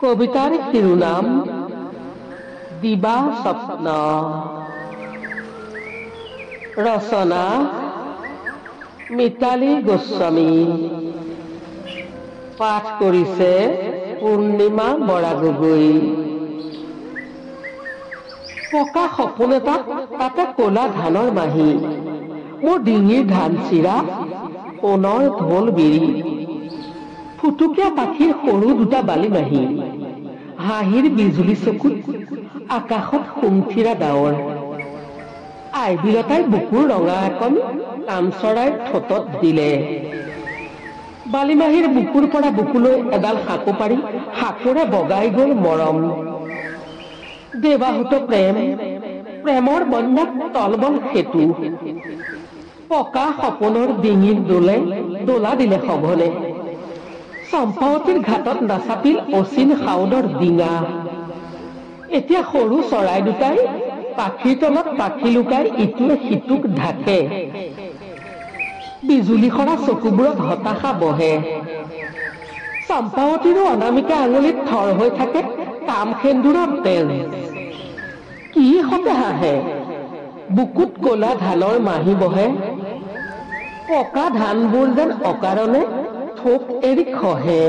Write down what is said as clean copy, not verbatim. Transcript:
কবিতাৰ শিৰোনাম দিবা স্বপ্ন। ৰচনা মিতালী গোস্বামী। পাঠ কৰিছে পূৰ্ণিমা বৰা গগৈ। পকা সপোন এটাত তাতে ক'লা ধানৰ মাহী, মোৰ ডিঙিৰ ধান চিৰা সোণৰ ঢোল বিৰি, ফুটুকীয়া পাখিৰ সৰু দুটা বালি মাহী, হাঁহিৰ বিজুলী চকুত আকাশত সুমথিৰা ডাৱৰ, আইবিলতাই বুকুৰ ৰঙা এখন কামচৰাইৰ ঠোঁটত দিলে। বালিমাহীৰ বুকুৰ পৰা বুকুলৈ এডাল সাঁকো পাৰি সাঁকোৰে বগাই গ'ল মৰম। দেৱাহুত প্ৰেম, প্ৰেমৰ বন্যাত তলবল সেতু, পকা সপোনৰ ডিঙিৰ দোলা দিলে সঘনে। চম্পাৱতীৰ ঘাটত নাচাপিল অচিন সাউদৰ ডিঙা। এতিয়া সৰু চৰাই দুটাই পাখিৰ তলত পাখি লুকাই ইটোৱে সিটোক ঢাকে। বিজুলী সৰা চকুবোৰত হতাশা বহে। চম্পাৱতীৰো অনামিকা আঙুলিত থৰ হৈ থাকে কাম সেন্দুৰৰ তেজ। কি হতে হাঁহে, বুকুত ক'লা ধানৰ মাহী বহে। পকা ধানবোৰ যেন অকাৰণে থোক এৰি খহে।